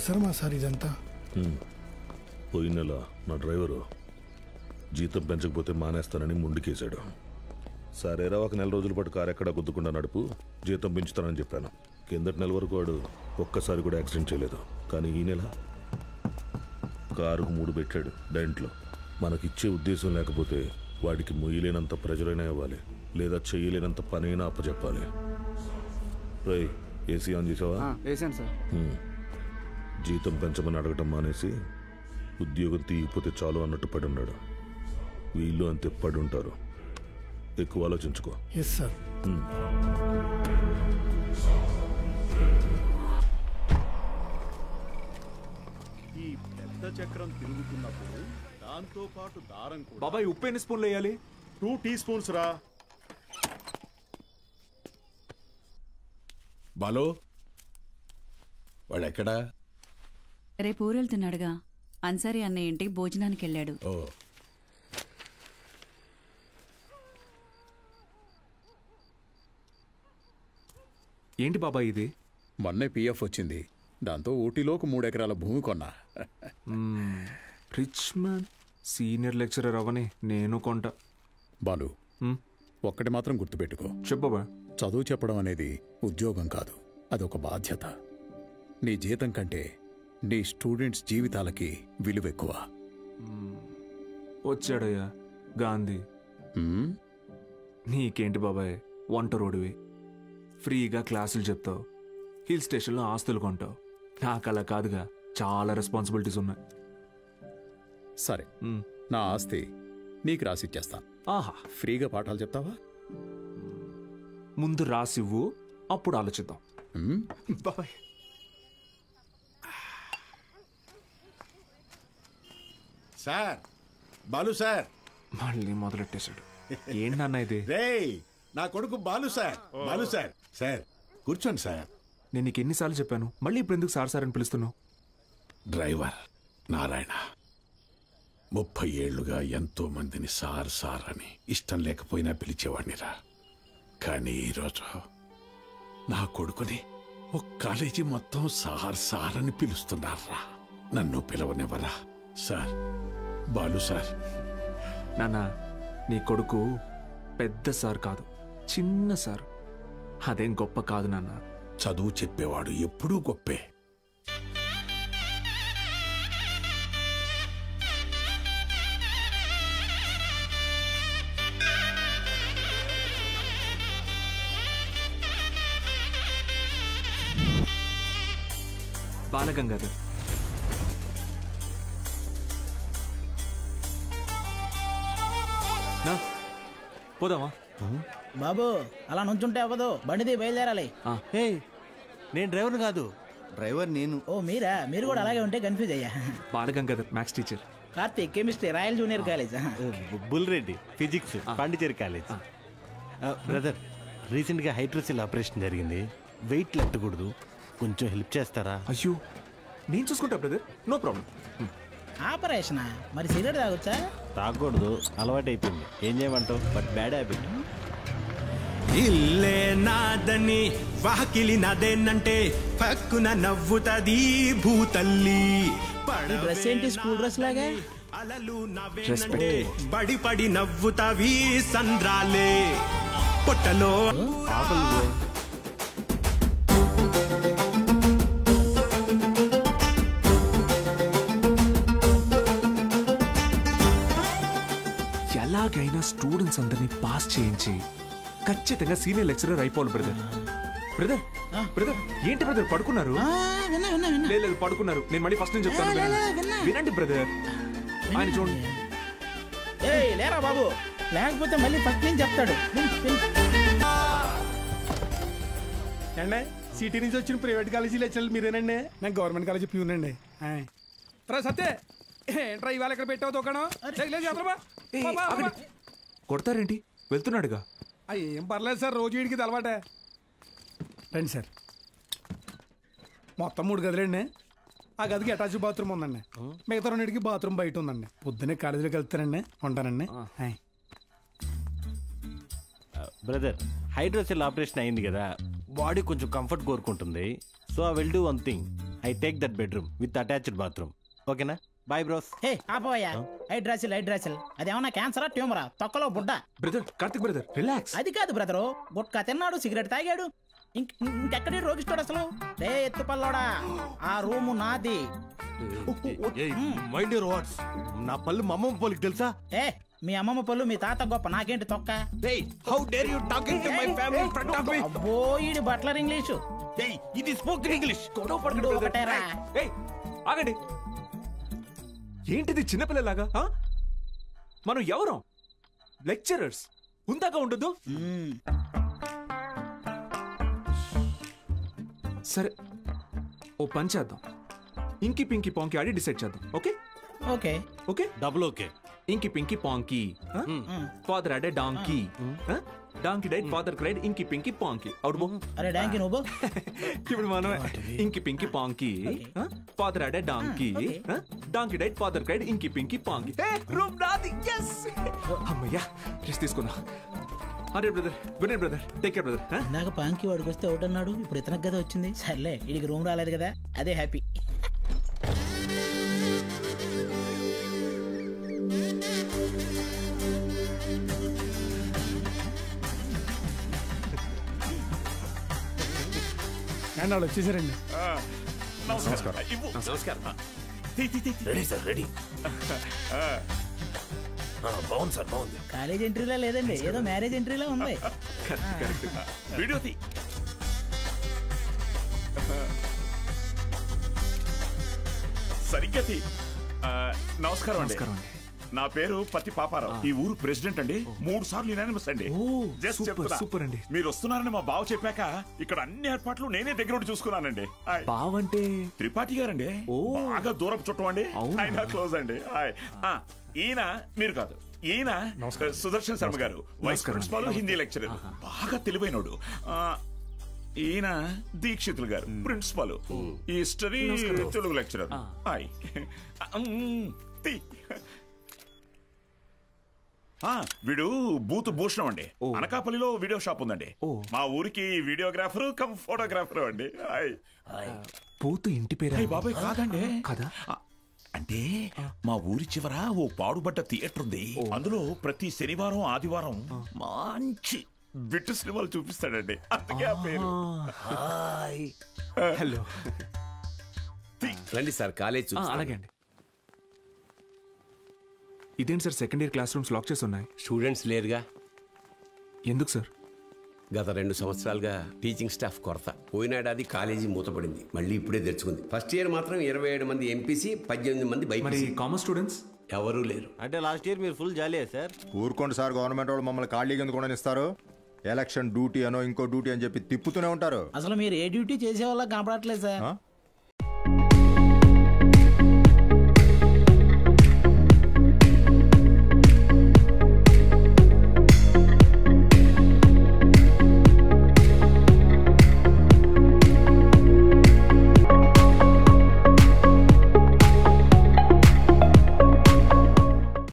అవసరమా సార్ ఇదంతా? పోయిన నెల నా డ్రైవరు జీతం పెంచకపోతే మానేస్తానని ముందుకేశాడు. సరేరా ఒక నెల రోజుల పాటు కారు ఎక్కడా గుద్దుకుండా నడుపు, జీతం పెంచుతానని చెప్పాను. కిందటి నెల వరకు వాడు ఒక్కసారి కూడా యాక్సిడెంట్ చేయలేదు. కానీ ఈ నెల కారుకు 3 పెట్టాడు డెంట్లో. మనకిచ్చే ఉద్దేశం లేకపోతే వాడికి మొయ్యలేనంత ప్రెజరైనా ఇవ్వాలి, లేదా చేయలేనంత పనైనా అప్పచెప్పాలి. రై, ఏసీ ఆన్ చేసావా? జీతం పెంచమని అడగటం మానేసి ఉద్యోగం తీయకపోతే చాలు అన్నట్టు పడి ఉన్నాడు. వీళ్ళు అంతే పడి ఉంటారు. ఎక్కువ ఆలోచించుకో. Yes sir. ఈ పెద్ద చక్రం తిరుగుతున్నప్పుడు దాంతో పాటు దారం కూడా. బాబాయ్, ఉప్పు ఎన్ని స్పూన్లు వేయాలి? 2 టీ స్పూన్స్ రా. బాలో, వాడెక్కడా? రేపు ఊరెళ్తున్నాడుగా. అన్సారీ అన్నయ్య ఇంటికి భోజనానికి వెళ్ళాడు. ఓ, ఏంటి బాబాయ్ ఇది? మొన్నే పిఎఫ్ వచ్చింది. దాంతో ఊటీలోకి 3 ఎకరాల భూమి కొన్నా. రిచ్ మ్యాన్, సీనియర్ లెక్చరర్ అవని నేను కొంటా. బాలు, ఒక్కటి మాత్రం గుర్తుపెట్టుకో. చెప్పబా. చదువు చెప్పడం అనేది ఉద్యోగం కాదు, అదొక బాధ్యత. నీ జీతం కంటే నీ స్టూడెంట్స్ జీవితాలకి విలువ ఎక్కువ. వచ్చాడయ్యా గాంధీ. నీకేంటి బాబాయ్, వంట రోడివి, ఫ్రీగా క్లాసులు చెప్తావు, హిల్ స్టేషన్లో ఆస్తులు కొంటావు. నాకు అలా కాదుగా, చాలా రెస్పాన్సిబిలిటీస్ ఉన్నాయి. సరే, నా ఆస్తి నీకు రాసిచ్చేస్తాను. ఆహా, ఫ్రీగా పాఠాలు చెప్తావా? ముందు రాసివ్వు, అప్పుడు ఆలోచిద్దాం. బాబాయ్, సార్, బాలు సార్. మళ్ళీ మొదలెట్టేశాడు. ఏంటన్నా ఇది? రేయ్, నా కొడుకు Balu sir. Balu sir. Sir కూర్చోండి సార్. నేను నీకు ఎన్నిసార్లు చెప్పాను, మళ్ళీ ఇప్పుడు ఎందుకు సార్ సార్ అని పిలుస్తున్నావు? డ్రైవర్ నారాయణ 30 ఏళ్లుగా ఎంతో మందిని సార్ సార్ అని ఇష్టం లేకపోయినా పిలిచేవాడినిరా. కానీ ఈరోజు నా కొడుకుని ఒక కాలేజీ మొత్తం సార్ సార్ అని పిలుస్తున్నారా. నన్ను పిలవనివ్వరా సార్? బాలు సార్. నాన్న, నీ కొడుకు పెద్ద సార్ కాదు, చిన్న సార్. అదేం గొప్ప కాదు నాన్న. చదువు చెప్పేవాడు ఎప్పుడూ గొప్పే. బాలగంగాధర్, పోదామా? బాబు, అలా నుంచుంటే అవ్వదు, బండిది బయలుదేరాలి. నేను డ్రైవర్ కాదు, డ్రైవర్ నేను. ఓ మీరా? మీరు కూడా అలాగే ఉంటే కన్ఫ్యూజ్ అయ్యా. Balagangadhar maths teacher. Karthik chemistry, royal junior college. Bulreddy physics, Pondicherry college. Brother, రీసెంట్గా హైడ్రోసిల్ ఆపరేషన్ జరిగింది, వెయిట్ లెట్టకూడదు, కొంచెం హెల్ప్ చేస్తారా? అయ్యో, నేను చూసుకుంటా బ్రదర్, నో ప్రాబ్లం. ఆపరేషనా? మరి సిగరెట్ తాగొచ్చా? తాగకూడదు, అలవాటు అయిపోయింది. ఏం చేయమంటావు? But bad habit. ఇల్లే నాదని వాకిలి నాదేనంటే పక్కున నవ్వుతది భూతల్లి. డ్రెస్ ఏంటి స్కూల్ డ్రెస్ లాగా? అలలు నవ్వే పడి పడి నవ్వుతావి సంద్రాలే పొట్టలో. ఎలాగైనా స్టూడెంట్స్ అందరినీ పాస్ చేయించి ఖచ్చితంగా సీనియర్ లెక్చరర్ అయిపోవాలి బ్రదర్. బ్రదర్ బ్రదర్ ఏంటి బ్రదర్ పడుకున్నారు? లేదు పడుకున్నారు. నేను మళ్ళీ ఫస్ట్ నుంచి చెప్తాను, వినండి బ్రదర్. ఆయన చూడండి. లేరా బాబు, లేకపోతే మళ్ళీ ఫస్ట్ నుంచి చెప్తాడు. అండి, సిటీ నుంచి వచ్చిన ప్రైవేట్ కాలేజీ లెక్చరర్ మీరేనండి? నేను గవర్నమెంట్ కాలేజీ ప్యూనండి. సత్తే ఏంట్రా ఇవాళ ఇక్కడ పెట్టావు దుకాణం? కొడతారేంటి? వెళ్తున్నాడుగా. ఏం పర్లేదు సార్, రోజు వీడికి అలవాటే. రండి సార్. మొత్తం 3 గదులండి. ఆ గదికి అటాచ్ బాత్రూమ్ ఉందండి. మిగతా 2కి బాత్రూమ్ బయట ఉందండి. పొద్దున్నే కాలేజీలోకి వెళ్తానండి, ఉంటానండి. బ్రదర్, హైడ్రోసిల్ ఆపరేషన్ అయింది కదా, బాడీ కొంచెం కంఫర్ట్ కోరుకుంటుంది. So I will do one thing, I take that bedroom with attached bathroom. ఓకేనా? Bye bros. హే ఆపోయా, హైడ్రాసిల్ అదేమన్నా క్యాన్సరా ట్యూమరా తొక్కలో బుడ్డ? Brother Karthik brother relax. అది కాదు బ్రదరు, గుట్కా తిన్నాడు, సిగరెట్ తాగాడు, ఇంకెక్కడి రోగిస్తాడు అసలు? రే ఎత్తు పల్లోడా, ఆ రూము నాది. Mind your words. నా పళ్ళు మా అమ్మమ్మ పోలికి తెలుసా? ఏ మీ అమ్మమ్మ పళ్ళు మీ తాత గొప్ప, నాకేంటి తొక్క? How dare you talking to my family in front of me? అబ్బో ఈడి బట్లర్ ఇంగ్లీషు. ఇది స్పోకెన్ ఇంగ్లీష్. ఒకటేరా. ఏయ్ ఆగండి, ఏంటిది చిన్నపిల్లలాగా? మనం ఎవరం? లెక్చరర్స్. ఉందాక ఉండదు. సరే ఓ పని చేద్దాం, ఇంకి పింకి పాంకి ఆడి డిసైడ్ చేద్దాం. Okay okay okay double okay. Inky pinky ponky. Father had a donkey, donkey died, father cried, inky pinky పాంకి. Out బో. అరే డాంకీ నువ్వు. ఇప్పుడు మనమే inky pinky ponky, father had a donkey, donkey died, father cried, inky pinky ponky. Room నాది. yes అమ్మయ్యా rest తీసుకుందాం. అరే brother, good night brother, take care brother. నాకు పాంకి వాడికి వస్తే ఒకటి అన్నాడు, ఇప్పుడు ఇతనికి కదా వచ్చింది. సర్లే వీడికి రూమ్ రాలేదు కదా, అదే హ్యాపీ. అండ్ వాళ్ళు వచ్చేసారండి. Ready sir, ready. బాగుంది సార్, బాగుంది. కాలేజ్ ఎంట్రీలా లేదండి, ఏదో మ్యారేజ్ ఎంట్రీలా ఉంది. వీడియో తీ. సరిగ్గా తీ. నమస్కారం అండి. నా పేరు పత్తి పాపారావు, ఈ ఊరు ప్రెసిడెంట్ అండి. 3 సార్లు యునానిమస్ అండి. జస్ట్ చెప్తున్నా. సూపర్ అండి. మీరు వస్తున్నారని మా బావ చెప్పాక ఇక్కడ అన్ని ఏర్పాట్లు నేనే దగ్గర ఉండి చూసుకున్నానండి. బావంటే త్రిపాఠి గారండి, బాగా దూరపు చుట్టం అండి, ఆయన క్లోజ్ అండి. ఈయన మీరు కాదు, ఈయన సుదర్శన్ శర్మ గారు, వైస్ ప్రిన్సిపాల్, హిందీ లెక్చరర్, బాగా తెలివైనడు. ఈయన దీక్షితులు గారు, ప్రిన్సిపాల్, హిస్టరీ తెలుగు లెక్చరర్. వీడు బూత్ భూషణం అండి. అనకాపల్లిలో వీడియో షాప్ ఉందండి. మా ఊరికి వీడియోగ్రాఫర్ కమ్ ఫోటోగ్రాఫర్ అండి. బూత్ ఇంటి పేరు? బాబాయ్ కాదండి. కదా, అంటే మా ఊరి చివర ఓ పాడుబడ్డ థియేటర్ ఉంది. అందులో ప్రతి శనివారం ఆదివారం మంచి బిట్టు సినిమాలు చూపిస్తాడండి. అందుకే ఆ పేరు. హలో రండి సార్, కాలేజ్. అలాగే అండి. ఇదేంటి sir, second year class rooms lock చేసి ఉన్నాయి? స్టూడెంట్స్ లేరుగా. ఎందుకు సార్? గత 2 సంవత్సరాలుగా టీచింగ్ స్టాఫ్ కొరత. పోయినాడాది కాలేజీ మూతపడింది, మళ్ళీ ఇప్పుడే తెరుచుకుంది. ఫస్ట్ ఇయర్ మాత్రం 27 మంది ఎంపీసీ, 18 మంది బైపీసీ. కామర్స్ స్టూడెంట్స్ ఎవరూ లేరు. అంటే లాస్ట్ ఇయర్ మీరు ఫుల్ జాలీయా సార్? ఊరుకోండి సార్, గవర్నమెంట్ వాళ్ళు మమ్మల్ని ఖాళీగా ఎందుకు కూడా ఇస్తారు? ఎలక్షన్ డ్యూటీ అనో ఇంకో డ్యూటీ అని చెప్పి తిప్పుతూనే ఉంటారు. అసలు మీరు ఏ డ్యూటీ చేసే వాళ్ళ కనపడట్లేదు సార్.